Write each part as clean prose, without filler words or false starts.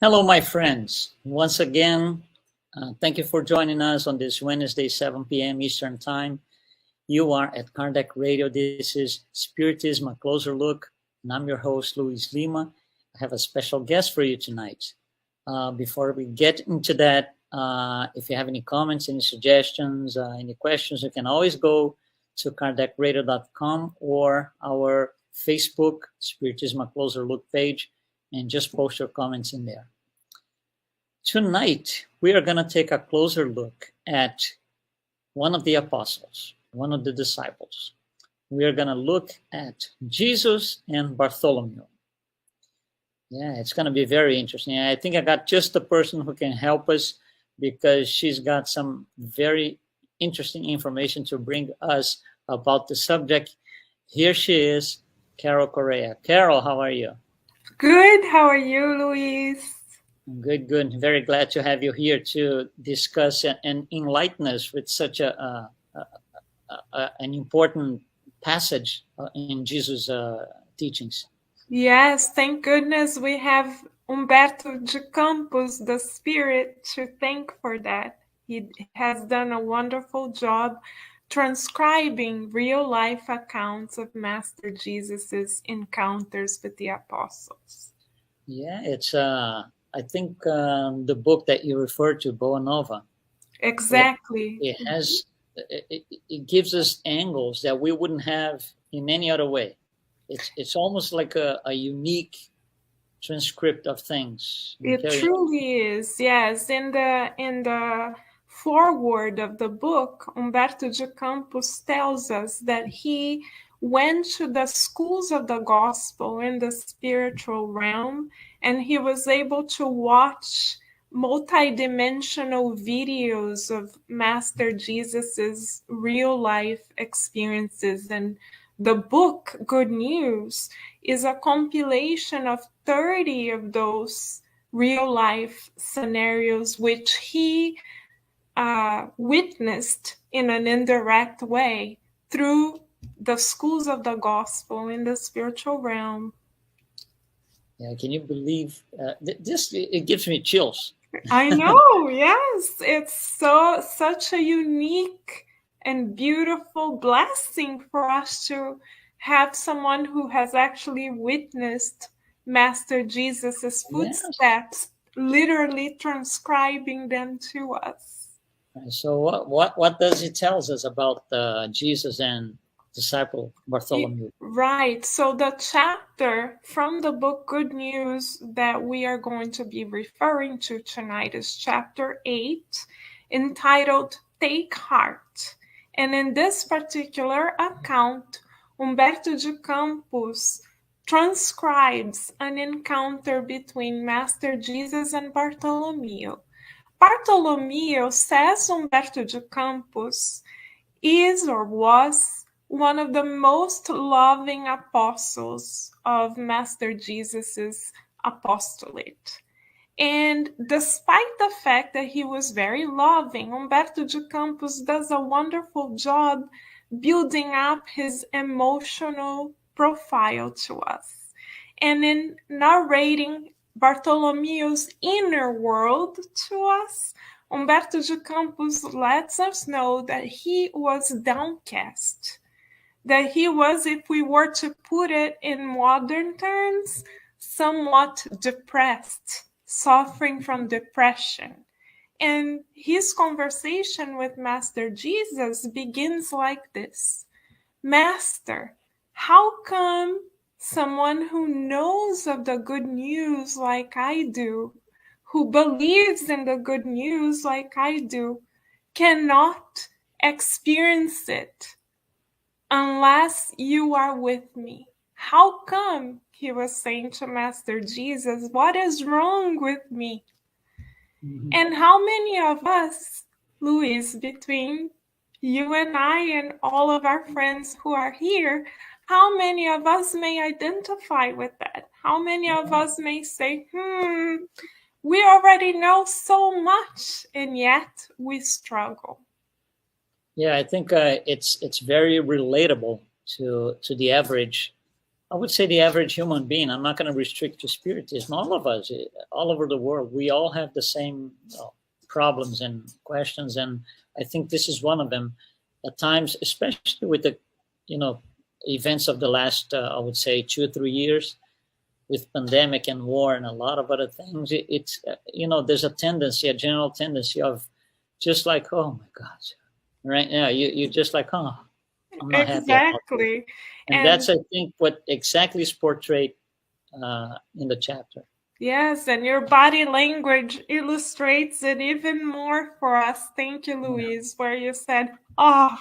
Hello, my friends. Once again, thank you for joining us on this Wednesday, 7 p.m. Eastern Time. You are at Kardec Radio. This is Spiritism, a closer look, and I'm your host, Luiz Lima. I have a special guest for you tonight. Before we get into that, if you have any comments, any suggestions, any questions, you can always go to kardecradio.com or our Facebook, Spiritism, a closer look page, and just post your comments in there. Tonight, we are going to take a closer look at one of the apostles, one of the disciples. We are going to look at Jesus and Bartholomew. Yeah, it's going to be very interesting. I think I got just the person who can help us because she's got some very interesting information to bring us about the subject. Here she is, Carol Correa. Carol, how are you? Good. How are you, Luis? Good. Very glad to have you here to discuss and enlighten us with such an important passage in Jesus' teachings. Yes, thank goodness we have Humberto de Campos, the Spirit, to thank for that. He has done a wonderful job transcribing real-life accounts of Master Jesus's encounters with the apostles. Yeah, it's I think the book that you referred to, Boa Nova. Exactly. It gives us angles that we wouldn't have in any other way. It's almost like a unique transcript of things. It truly is. Yes, in the foreword of the book, Humberto de Campos tells us that he went to the schools of the gospel in the spiritual realm, and he was able to watch multidimensional videos of Master Jesus's real life experiences. And the book, Good News, is a compilation of 30 of those real life scenarios which he witnessed in an indirect way through the schools of the gospel in the spiritual realm. Yeah, can you believe this? It gives me chills. I know, yes. It's such a unique and beautiful blessing for us to have someone who has actually witnessed Master Jesus's footsteps, yes, literally transcribing them to us. So what does it tell us about Jesus and disciple Bartholomew? Right. So the chapter from the book Good News that we are going to be referring to tonight is chapter 8, entitled Take Heart. And in this particular account, Humberto de Campos transcribes an encounter between Master Jesus and Bartholomew. Bartholomew, says Humberto de Campos, is or was one of the most loving apostles of Master Jesus's apostolate. And despite the fact that he was very loving, Humberto de Campos does a wonderful job building up his emotional profile to us. And in narrating Bartholomew's inner world to us, Humberto de Campos lets us know that he was downcast, that he was, if we were to put it in modern terms, somewhat depressed, suffering from depression. And his conversation with Master Jesus begins like this: Master, how come someone who knows of the good news like I do, who believes in the good news like I do, cannot experience it unless you are with me? How come? He was saying to Master Jesus, what is wrong with me? Mm-hmm. And how many of us, Luis, between you and I and all of our friends who are here, how many of us may identify with that? How many of us may say, we already know so much, and yet we struggle? Yeah, I think it's very relatable to the average I would say the average human being. I'm not going to restrict to Spiritism. All of us, all over the world, we all have the same problems and questions, and I think this is one of them. At times, especially with the, events of the last, I would say, 2 or 3 years, with pandemic and war and a lot of other things, it's there's a general tendency of just like, oh my God, right? Yeah, you just like, oh, I'm not happy about it. Exactly. And that's, I think, what exactly is portrayed in the chapter. Yes, and your body language illustrates it even more for us. Thank you, Luiz, where you said, oh,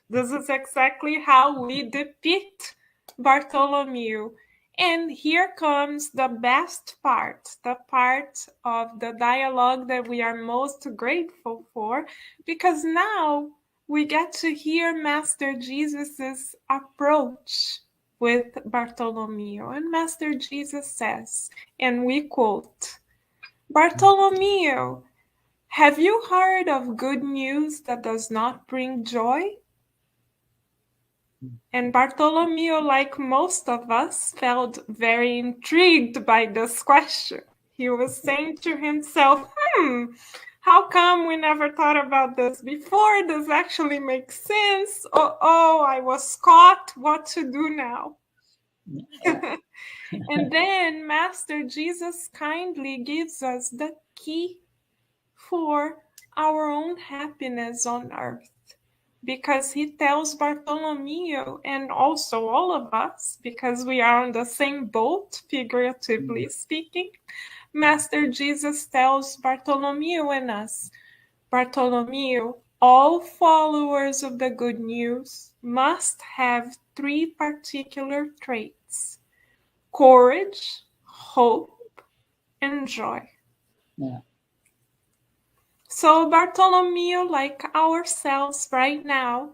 this is exactly how we depict Bartholomew. And here comes the best part, the part of the dialogue that we are most grateful for, because now we get to hear Master Jesus's approach with Bartholomew. And Master Jesus says, and we quote, "Bartholomew, have you heard of good news that does not bring joy?" And Bartholomew, like most of us, felt very intrigued by this question. He was saying to himself, how come we never thought about this before? This actually makes sense. Oh, I was caught. What to do now? And then Master Jesus kindly gives us the key for our own happiness on earth, because he tells Bartholomew, and also all of us, because we are on the same boat, figuratively speaking, Master Jesus tells Bartholomew and us, Bartholomew, all followers of the good news must have 3 particular traits: courage, hope, and joy. Yeah. So Bartholomew, like ourselves right now,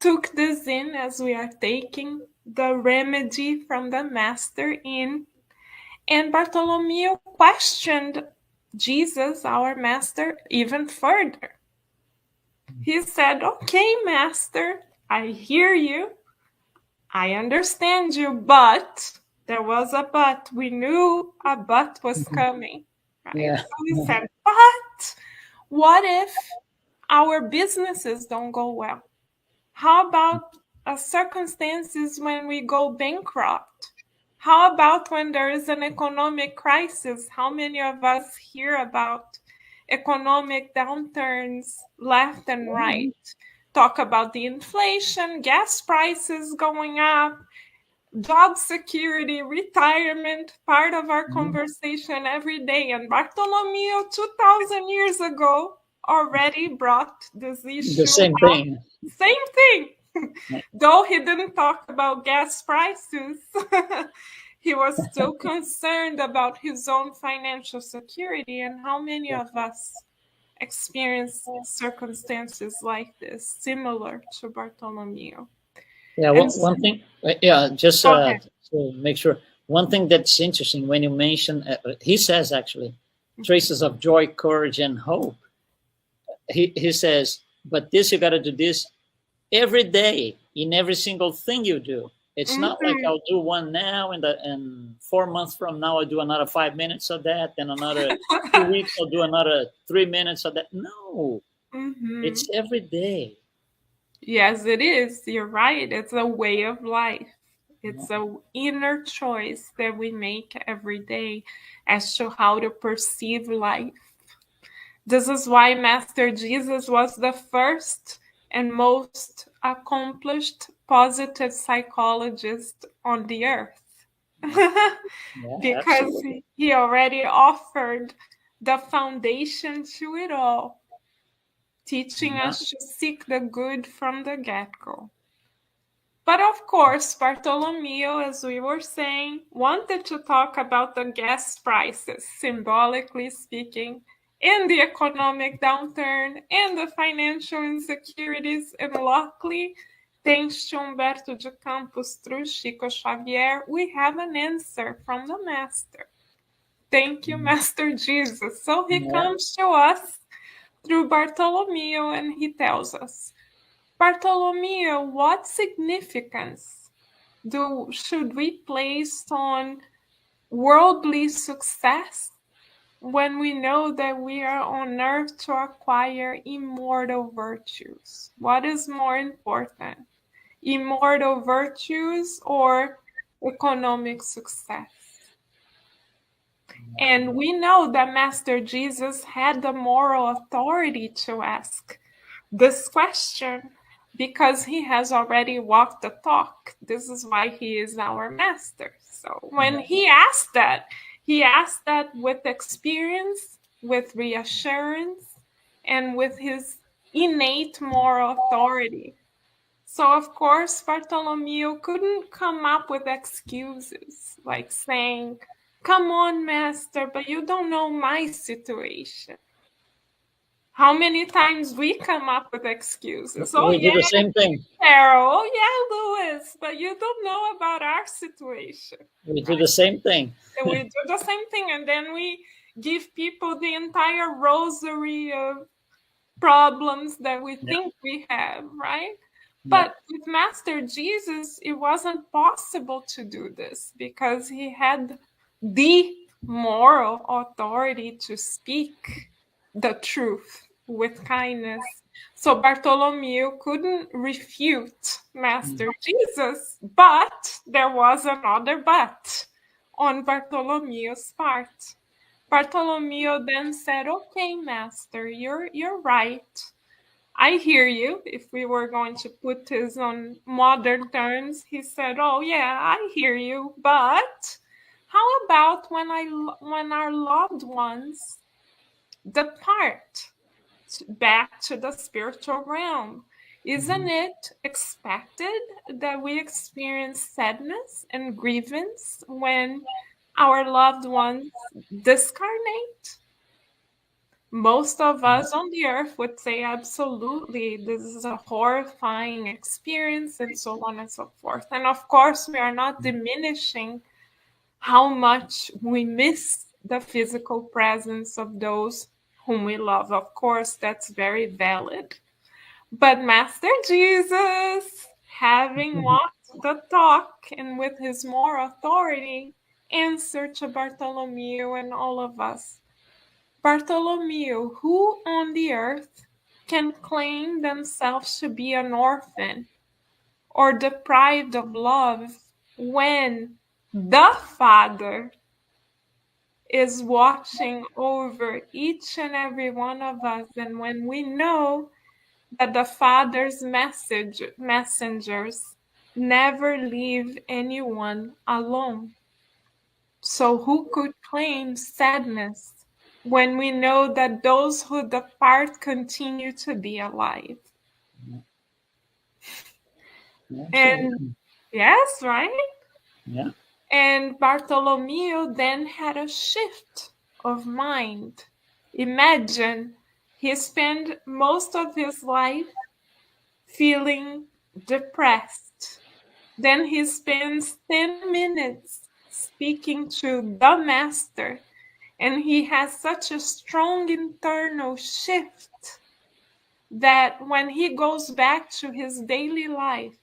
took this in as we are taking the remedy from the Master in. And Bartholomew questioned Jesus, our Master, even further. He said, okay, Master, I hear you. I understand you, but there was a but. We knew a but was coming. Right? Yeah. So he said, but what if our businesses don't go well? How about circumstances when we go bankrupt? How about when there is an economic crisis? How many of us hear about economic downturns left and right? Talk about the inflation, gas prices going up, job security, retirement, part of our conversation every day. And Bartholomew, 2,000 years ago, already brought this issue The same up. thing. Same thing. Though he didn't talk about gas prices, he was still concerned about his own financial security. And how many of us experience circumstances like this, similar to Bartholomew? Yeah, one thing, just Okay. to make sure, one thing that's interesting when you mention, he says actually, traces of joy, courage, and hope. He says, but this, you got to do this every day in every single thing you do. It's not like I'll do one now, and 4 months from now I'll do another 5 minutes of that, then another 2 weeks I'll do another 3 minutes of that. No, it's every day. Yes, it is. You're right. It's a way of life. It's an inner choice that we make every day as to how to perceive life. This is why Master Jesus was the first and most accomplished positive psychologist on the earth. Because Absolutely. he already offered the foundation to it all, teaching us to seek the good from the get-go. But of course, Bartholomew, as we were saying, wanted to talk about the gas prices, symbolically speaking, and the economic downturn and the financial insecurities. And luckily, thanks to Humberto de Campos through Chico Xavier, we have an answer from the Master. Thank you, Master Jesus. So he comes to us through Bartholomew and he tells us, Bartholomew, what significance should we place on worldly success when we know that we are on earth to acquire immortal virtues? What is more important, immortal virtues or economic success? And we know that Master Jesus had the moral authority to ask this question because he has already walked the talk. This is why he is our master. So when he asked that with experience, with reassurance, and with his innate moral authority. So, of course, Bartholomew couldn't come up with excuses like saying, "Come on, master, but you don't know my situation." How many times we come up with excuses? Oh, We yeah, do the same thing. Carol. Oh, yeah, Louis, but you don't know about our situation. We do the same thing. And we do the same thing, and then we give people the entire rosary of problems that we think we have, right? But with Master Jesus, it wasn't possible to do this because he had the moral authority to speak the truth with kindness. So Bartholomew couldn't refute Master Jesus, but there was another but on Bartholomew's part. Bartholomew then said, "Okay, Master, you're right. I hear you." If we were going to put this on modern terms, he said, "Oh yeah, I hear you, but how about when our loved ones depart back to the spiritual realm? Isn't it expected that we experience sadness and grievance when our loved ones discarnate?" Most of us on the earth would say, absolutely, this is a horrifying experience, and so on and so forth. And of course, we are not diminishing how much we miss the physical presence of those whom we love. Of course, that's very valid. But Master Jesus, having walked the talk and with his moral authority, answered to Bartholomew and all of us, "Bartholomew, who on the earth can claim themselves to be an orphan or deprived of love when the Father is watching over each and every one of us, and when we know that the Father's messengers never leave anyone alone? So who could claim sadness when we know that those who depart continue to be alive?" And yes, right? Yeah. And Bartholomew then had a shift of mind. Imagine he spent most of his life feeling depressed. Then he spends 10 minutes speaking to the Master, and he has such a strong internal shift that when he goes back to his daily life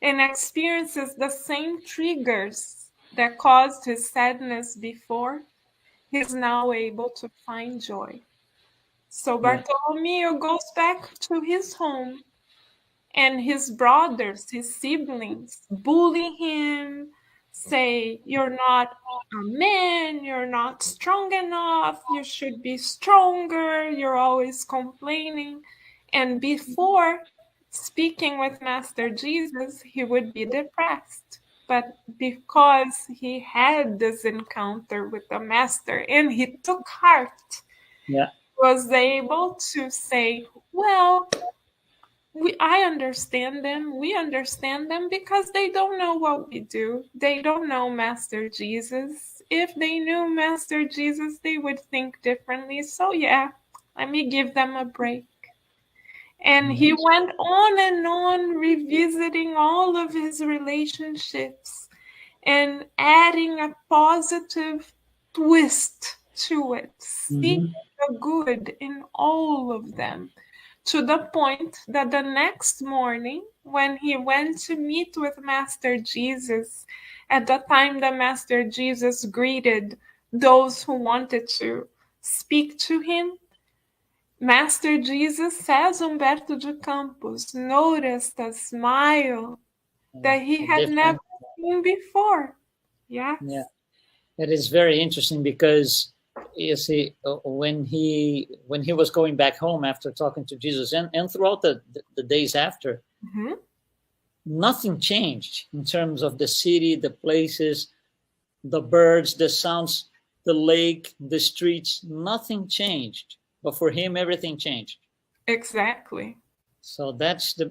and experiences the same triggers that caused his sadness before, he's now able to find joy. So Bartholomew goes back to his home, and his brothers, his siblings, bully him, say, "You're not a man, you're not strong enough, you should be stronger, you're always complaining." And before speaking with Master Jesus, he would be depressed. But because he had this encounter with the Master and he took heart, was able to say, "Well, I understand them. We understand them because they don't know what we do. They don't know Master Jesus. If they knew Master Jesus, they would think differently. So yeah, let me give them a break." And he went on revisiting all of his relationships and adding a positive twist to it, seeing the good in all of them, to the point that the next morning, when he went to meet with Master Jesus, at the time that Master Jesus greeted those who wanted to speak to him, Master Jesus says Humberto de Campos noticed a smile that he had never seen before. Yes. Yeah. It is very interesting because you see when he was going back home after talking to Jesus and throughout the days after, nothing changed in terms of the city, the places, the birds, the sounds, the lake, the streets. Nothing changed, but for him everything changed. Exactly. So that's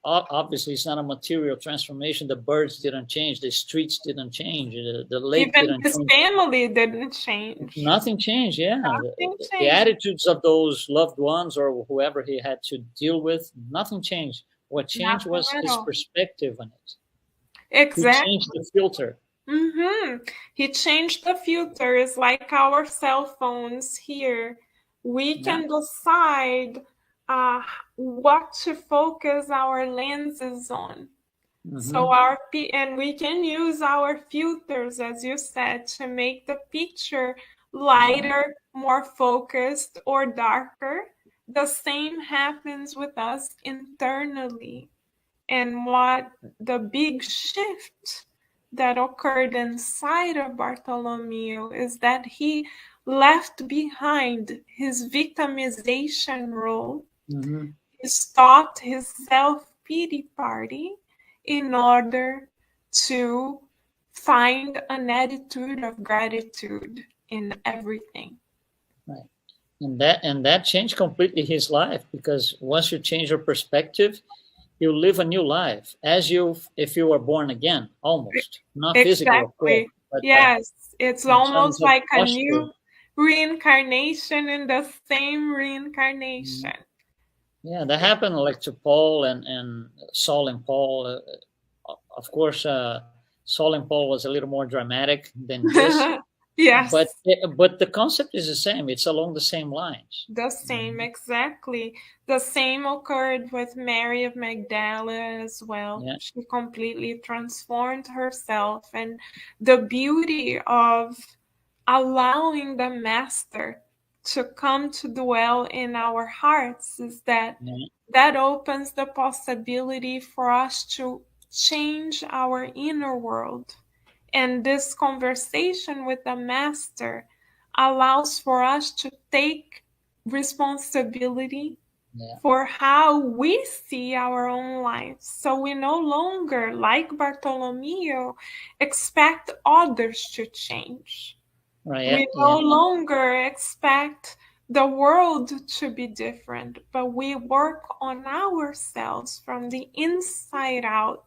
obviously it's not a material transformation. The birds didn't change, the streets didn't change, the lake Even didn't his change. family didn't change. Nothing changed. Yeah, Nothing the changed. attitudes of those loved ones or whoever he had to deal with, nothing changed. What changed was Nothing at his all. perspective on it. Exactly. He changed the filter. He changed the filter. It's like our cell phones here. We can decide what to focus our lenses on. So and we can use our filters, as you said, to make the picture lighter, more focused, or darker. The same happens with us internally. And what the big shift that occurred inside of Bartholomew is that he left behind his victimization role. He stopped his self-pity party in order to find an attitude of gratitude in everything. Right. And that changed completely his life, because once you change your perspective, you live a new life as if you were born again, almost. Not physical, of course, but yes, it's almost like a posture. new reincarnation in the same reincarnation. Yeah, that happened like to Paul and Saul and Paul. Of course, Saul and Paul was a little more dramatic than this. Yes. But the concept is the same. It's along the same lines. The same, exactly. The same occurred with Mary of Magdala as well. Yeah. She completely transformed herself. And the beauty of allowing the Master to come to dwell in our hearts is that that opens the possibility for us to change our inner world. And this conversation with the Master allows for us to take responsibility for how we see our own lives. So we no longer, like Bartholomew, expect others to change. We no longer expect the world to be different, but we work on ourselves from the inside out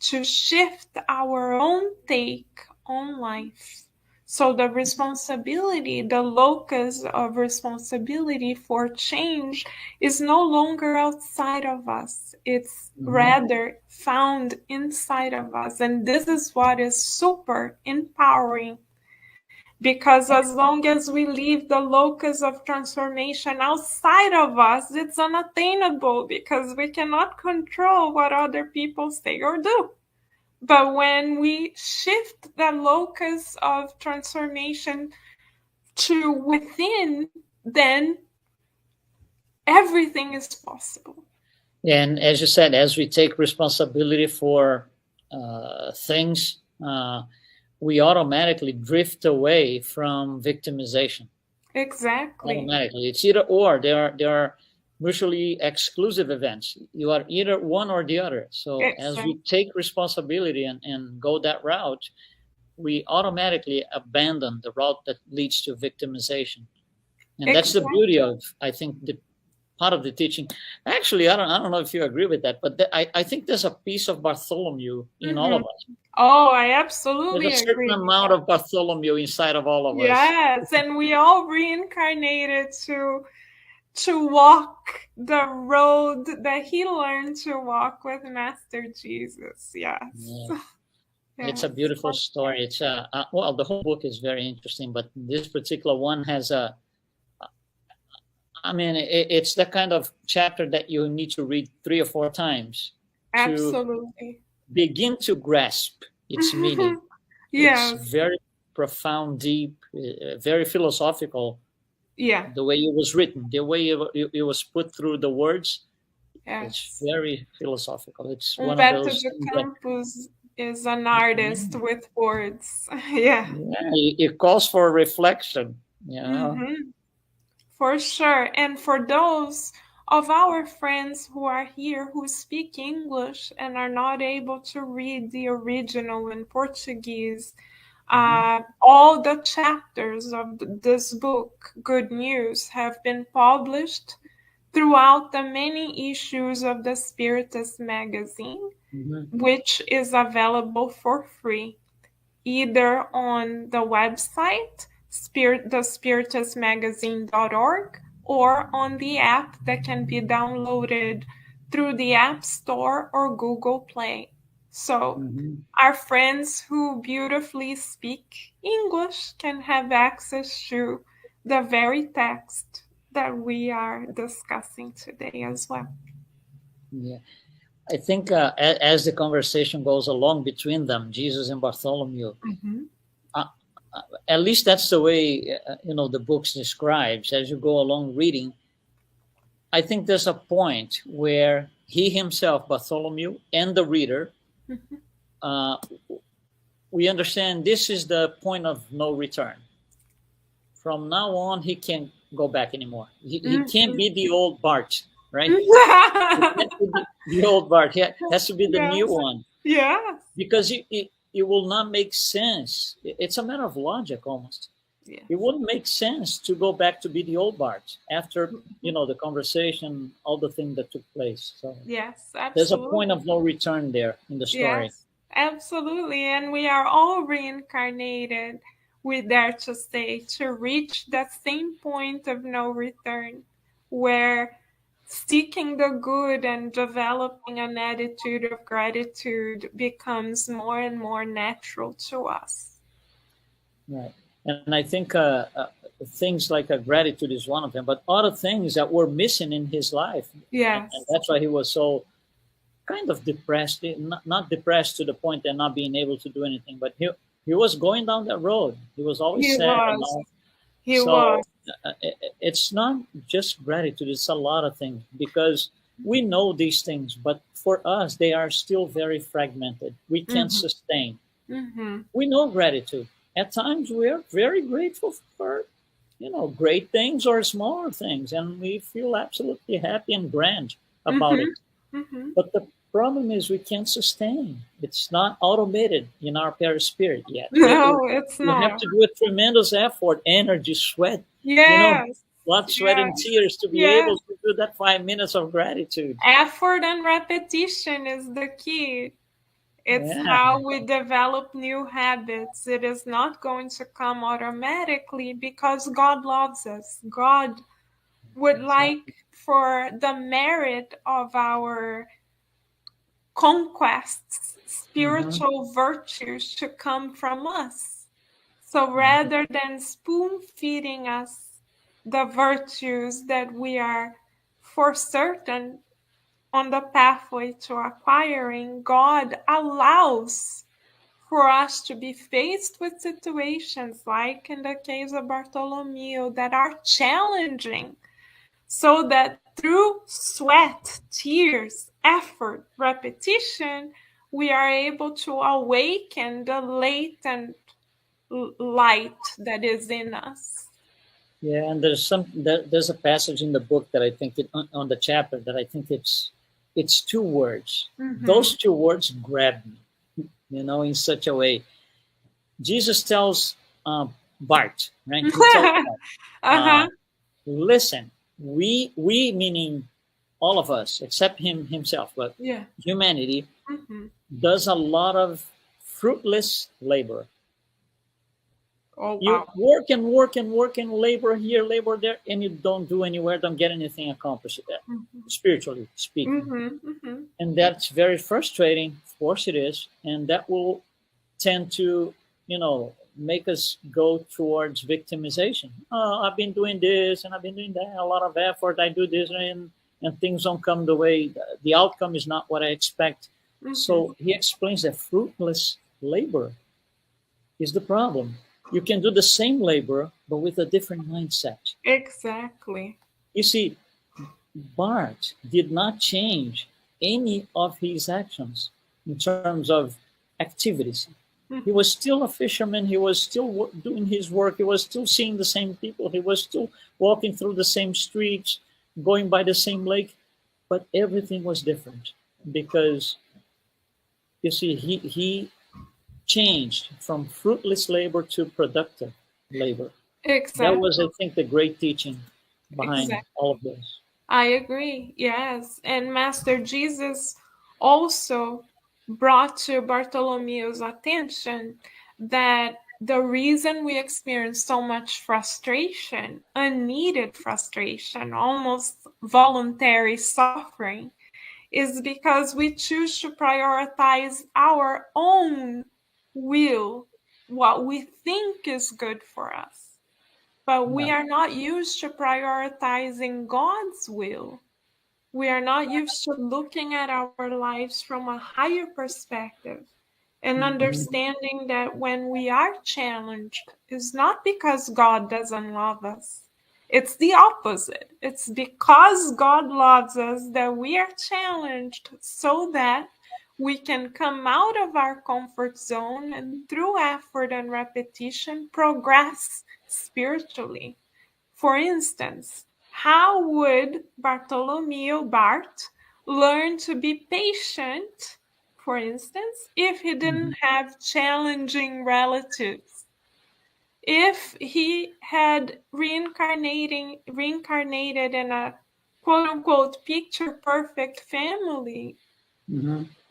to shift our own take on life. So the responsibility, the locus of responsibility for change is no longer outside of us. It's rather found inside of us. And this is what is super empowering. Because as long as we leave the locus of transformation outside of us, it's unattainable because we cannot control what other people say or do. But when we shift the locus of transformation to within, then everything is possible. And as you said, as we take responsibility for things, we automatically drift away from victimization. Exactly. Automatically. It's either or. There are mutually exclusive events. You are either one or the other. So as we take responsibility and go that route, we automatically abandon the route that leads to victimization. And that's the beauty of, I think, the part of the teaching. Actually, I don't know if you agree with that, but I think there's a piece of Bartholomew in all of us. Oh, I absolutely agree. There's a certain amount of Bartholomew inside of all of us. Yes, and we all reincarnated to walk the road that he learned to walk with Master Jesus. Yes. Yeah. It's a beautiful story. It's well, the whole book is very interesting, but this particular one has I mean, it's the kind of chapter that you need to read 3 or 4 times to Absolutely. begin to grasp its meaning. It's Yes. very profound, deep, very philosophical. Yeah. The way it was written, the way it was put through the words, it's Yes. very philosophical. It's one of Umberto those de things that, Campos is an artist with words. Yeah. yeah, it calls for reflection. You know. Mm-hmm. For sure. And for those of our friends who are here who speak English and are not able to read the original in Portuguese, all the chapters of this book, Good News, have been published throughout the many issues of the Spiritus magazine, which is available for free, either on the website, thespiritusmagazine.org, or on the app that can be downloaded through the App Store or Google Play. So our friends who beautifully speak English can have access to the very text that we are discussing today as well. Yeah. I think as the conversation goes along between them, Jesus and Bartholomew, at least that's the way the books describes. As you go along reading, I think there's a point where he himself, Bartholomew, and the reader, we understand this is the point of no return. From now on, he can't go back anymore. He can't be the old Bart, right? The old Bart. He has to be the new one. Yeah. Because it will not make sense. It's a matter of logic almost. Yeah. It wouldn't make sense to go back to be the old Bart after, the conversation, all the things that took place. So yes, absolutely. There's a point of no return there in the story. Yes, absolutely. And we are all reincarnated, we dare to say, to reach that same point of no return where seeking the good and developing an attitude of gratitude becomes more and more natural to us. Right. And I think things like gratitude is one of them, but other things that were missing in his life. Yes. And that's why he was so kind of depressed, not depressed to the point of not being able to do anything, but he was going down that road. He was always sad. He was. It's not just gratitude. It's a lot of things because we know these things, but for us, they are still very fragmented. We can't sustain. We know gratitude. At times, we are very grateful for, great things or smaller things, and we feel absolutely happy and grand about it. But the problem is we can't sustain. It's not automated in our perispirit yet. No, it's not. We have to do a tremendous effort, energy, sweat. Yes. Blood, sweat, and tears to be able to do that 5 minutes of gratitude. Effort and repetition is the key. It's how we develop new habits. It is not going to come automatically because God loves us. God would like for the merit of our conquests, spiritual virtues to come from us. So rather than spoon feeding us the virtues that we are for certain on the pathway to acquiring, God allows for us to be faced with situations like in the case of Bartholomew that are challenging, so that through sweat, tears, effort, repetition, we are able to awaken the latent light that is in us. Yeah, and there's a passage in the book that I think on the chapter that I think it's 2 words. Those 2 words grab me, in such a way. Jesus tells Bart, right? He tells Bart, listen, we meaning all of us except himself, but humanity does a lot of fruitless labor. Oh, wow. You work and work and work and labor here, labor there, and you don't do anywhere, don't get anything accomplished there, spiritually speaking. And that's very frustrating. Of course it is. And that will tend to, make us go towards victimization. Oh, I've been doing this and I've been doing that, a lot of effort. I do this and things don't come the way, the outcome is not what I expect. So he explains that fruitless labor is the problem. You can do the same labor, but with a different mindset. Exactly. You see, Bart did not change any of his actions in terms of activities. He was still a fisherman. He was still doing his work. He was still seeing the same people. He was still walking through the same streets, going by the same lake. But everything was different because, you see, he changed from fruitless labor to productive labor. Exactly. That was, I think, the great teaching behind all of this. I agree, yes. And Master Jesus also brought to Bartholomew's attention that the reason we experience so much frustration, unneeded frustration, almost voluntary suffering, is because we choose to prioritize our own will, what we think is good for us. But we are not used to prioritizing God's will. We are not used to looking at our lives from a higher perspective and understanding that when we are challenged, it's not because God doesn't love us. It's the opposite. It's because God loves us that we are challenged so that we can come out of our comfort zone and through effort and repetition progress spiritually. For instance, how would Bartholomew Bart learn to be patient, for instance, if he didn't have challenging relatives? If he had reincarnated in a quote unquote picture perfect family,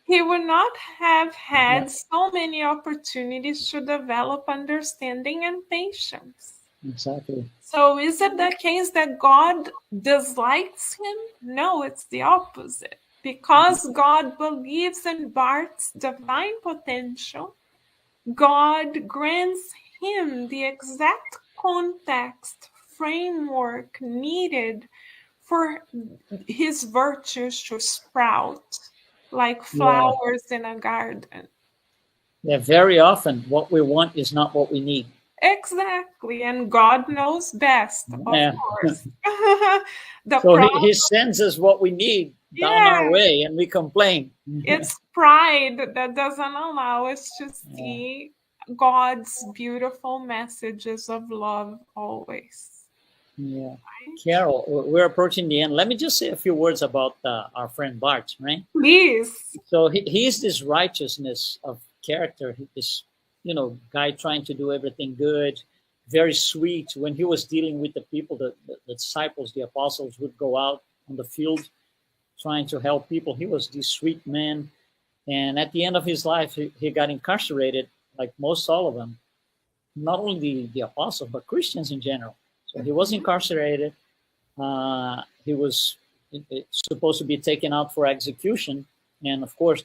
he would not have had so many opportunities to develop understanding and patience. Exactly. So is it the case that God dislikes him? No, it's the opposite. Because God believes in Bart's divine potential, God grants him the exact context, framework needed for his virtues to sprout like flowers in a garden. Yeah, very often what we want is not what we need. Exactly, and God knows best, of course. So he sends us what we need down our way, and we complain. It's pride that doesn't allow us to see God's beautiful messages of love always. Yeah. Right? Carol, we're approaching the end. Let me just say a few words about our friend Bart, right? Please. So he's this righteousness of character. This, guy trying to do everything good, very sweet. When he was dealing with the people, the disciples, the apostles would go out on the field trying to help people. He was this sweet man. And at the end of his life, he got incarcerated, like most all of them, not only the apostles, but Christians in general. So he was incarcerated. He was supposed to be taken out for execution. And of course,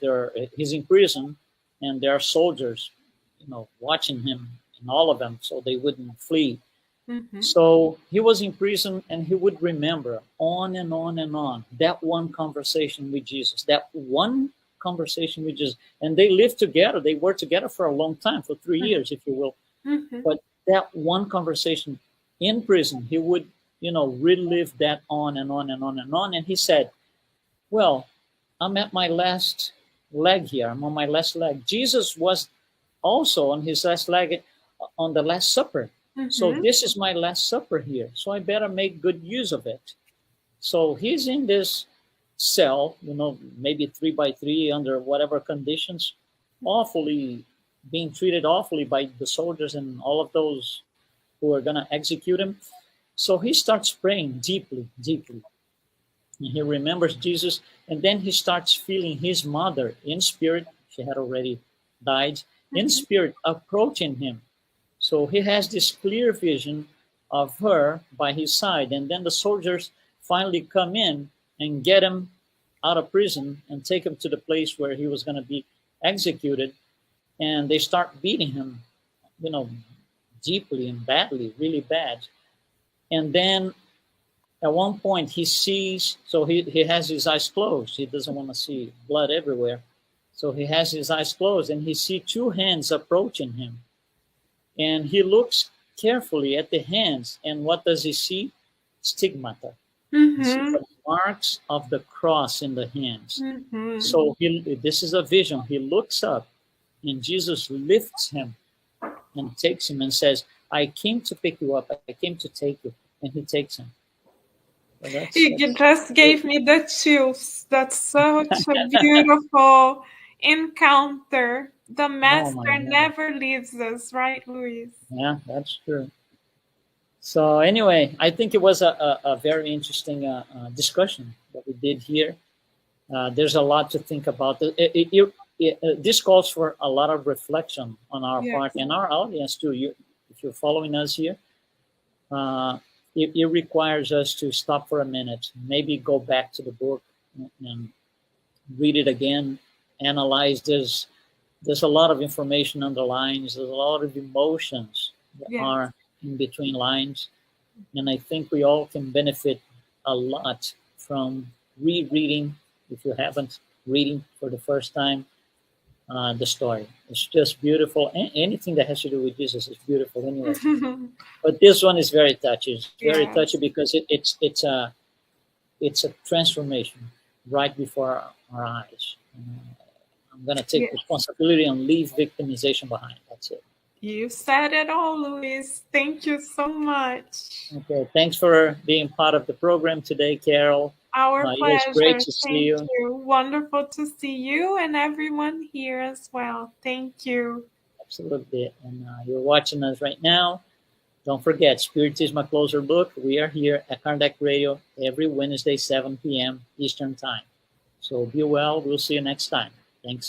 he's in prison, and there are soldiers, watching him, and all of them, so they wouldn't flee. So he was in prison, and he would remember on and on and on that one conversation with Jesus, and they lived together. They were together for a long time, for 3 years, if you will. But that one conversation in prison, he would, relive that on and on and on and on. And he said, well, I'm at my last leg here. I'm on my last leg. Jesus was also on his last leg on the Last Supper. So this is my Last Supper here. So I better make good use of it. So he's in this cell, maybe 3 by 3 under whatever conditions, being treated awfully by the soldiers and all of those who are going to execute him. So he starts praying deeply, deeply. And he remembers Jesus, and then he starts feeling his mother in spirit. She had already died, in spirit, approaching him. So he has this clear vision of her by his side. And then the soldiers finally come in and get him out of prison and take him to the place where he was going to be executed. And they start beating him, deeply and badly, really bad. And then at one point he sees, so he has his eyes closed. He doesn't want to see blood everywhere. So he has his eyes closed and he sees two hands approaching him. And he looks carefully at the hands. And what does he see? Stigmata. You see the marks of the cross in the hands. So this is a vision. He looks up and Jesus lifts him and takes him and says, I came to pick you up. I came to take you. And he takes him. So you just gave me the chills. That's such a beautiful encounter. The Master never leaves us, right, Luis? Yeah, that's true. So anyway, I think it was a very interesting discussion that we did here. There's a lot to think about. This calls for a lot of reflection on our part and our audience too. If you're following us here, it requires us to stop for a minute, maybe go back to the book and read it again, analyze. There's a lot of information underlines. There's a lot of emotions that are in between lines. And I think we all can benefit a lot from rereading, if you haven't, reading for the first time, the story. It's just beautiful. Anything that has to do with Jesus is beautiful anyway. But this one is very touchy. It's very touchy because it's a transformation right before our eyes. I'm going to take responsibility and leave victimization behind. That's it. You said it all, Luis. Thank you so much. Okay, thanks for being part of the program today, Carol. Our pleasure. It was great to see you. Wonderful to see you and everyone here as well. Thank you. Absolutely. And you're watching us right now. Don't forget, Spiritism, A Closer Look. We are here at Kardec Radio every Wednesday, 7 p.m. Eastern Time. So be well. We'll see you next time. Thanks so much.